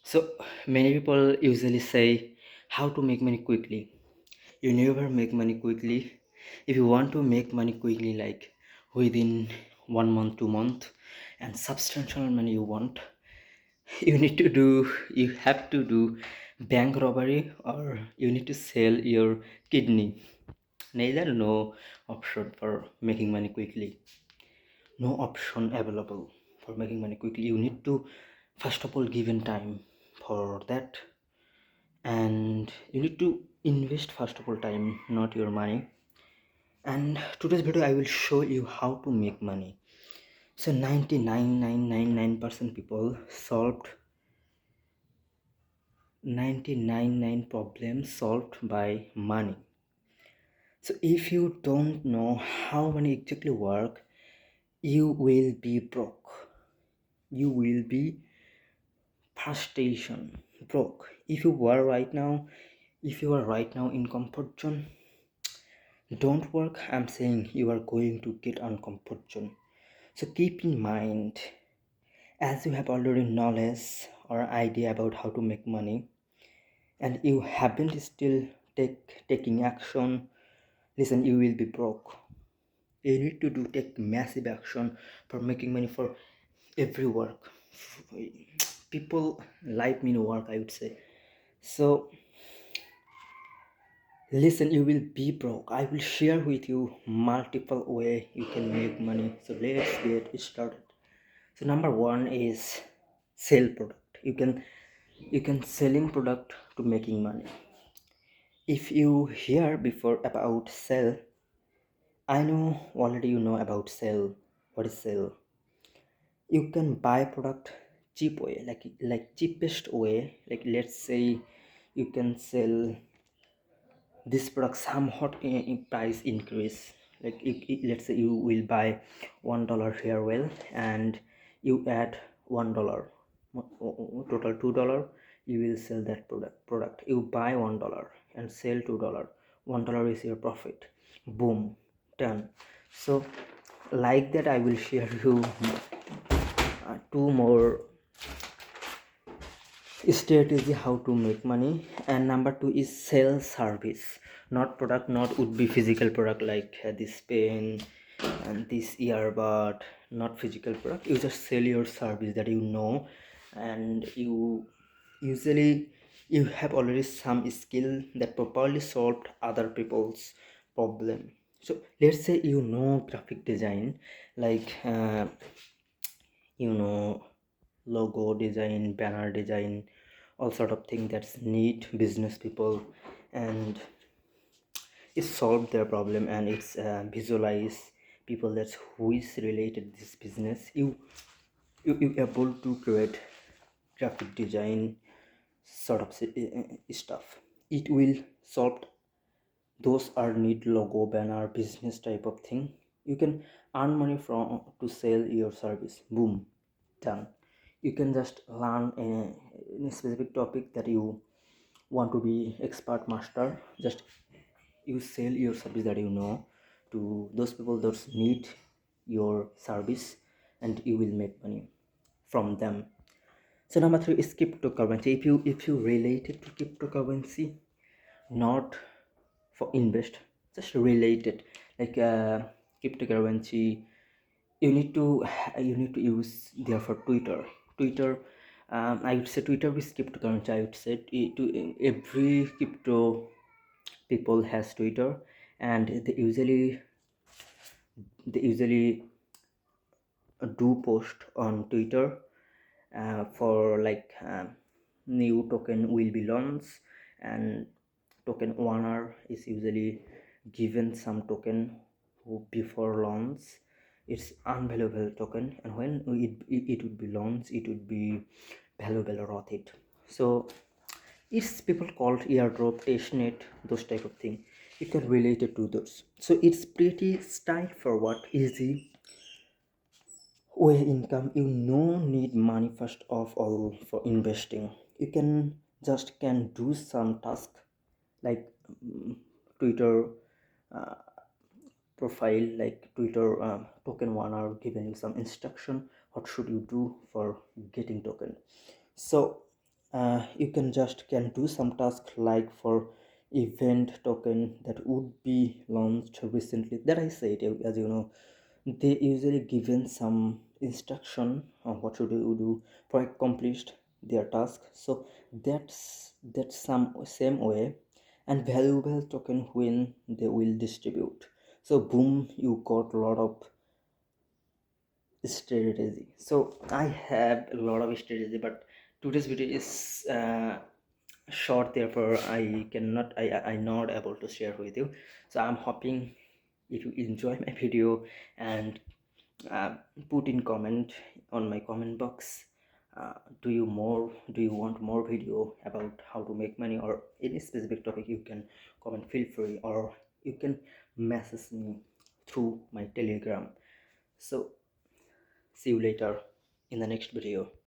So many people usually say how to make money quickly. You never make money quickly. If you want to make money quickly, like within 1 month, 2 month, and substantial money you want, you have to do bank robbery, or you need to sell your kidney. Neither no option for making money quickly. No option available for making money quickly. You need to first of all given time for that, and you need to invest first of all time, not your money. And today's video I will show you how to make money. So 99.999% people solved 99 problems solved by money. So if you don't know how money exactly work, you will be broke. You will be frustration broke. If you are right now in comfort zone, don't work. I'm saying you are going to get on comfort zone. So keep in mind, as you have already knowledge or idea about how to make money, and you haven't still taking action, listen, you will be broke. You need to take massive action for making money for every work. People like me in work, I would say. So listen, you will be broke. I will share with you multiple way you can make money. So let's get started. So number one is sell product. You can selling product to making money. If you hear before about sell, I know already you know about sell. What is sell? You can buy product cheap way, like cheapest way. Like let's say you can sell this product somewhat in price increase. Like let's say you will buy $1 hair oil, and you add $1, total $2. You will sell that product. You buy $1 and sell $2. $1 is your profit. Boom, done. So like that I will share you two more strategy how to make money. And number two is sell service, not product. Not would be physical product like this pen and this earbud. Not physical product. You just sell your service that you know, and you usually you have already some skill that properly solved other people's problem. So let's say you know graphic design, like you know logo design, banner design, all sort of thing that's need business people, and it solved their problem, and it's visualize people that's who is related this business. You able to create graphic design sort of stuff. It will solve those are need logo, banner, business type of thing. You can earn money from to sell your service. Boom, done. You can just learn in a specific topic that you want to be expert master. Just you sell your service that you know to those people that need your service, and you will make money from them. So number three is cryptocurrency. If you relate it to cryptocurrency, not for invest, just related, like cryptocurrency, you need to use therefore Twitter. I would say Twitter with cryptocurrency. I would say every crypto people has Twitter, and they usually do post on Twitter for like new token will be launched, and token owner is usually given some token who before launch. It's unvaluable token, and when it would be launched, it would be valuable or worth it. So it's people called airdrop, testnet, those type of thing. You can relate it to those. So it's pretty straightforward, easy way income. You no need money first of all for investing. You can do some task, like Twitter uh, profile, like Twitter token one are giving you some instruction what should you do for getting token. So you can do some task like for event token that would be launched recently that I said. As you know, they usually given some instruction on what to do for accomplished their task. So that's some same way. And valuable token when they will distribute, so boom, you got a lot of strategy. So I have a lot of strategy, but today's video is short, therefore I'm not able to share with you. So I'm hoping if you enjoy my video, and uh, put in comment on my comment box, do you want more video about how to make money or any specific topic. You can comment, feel free, or you can message me through my telegram. So see you later in the next video.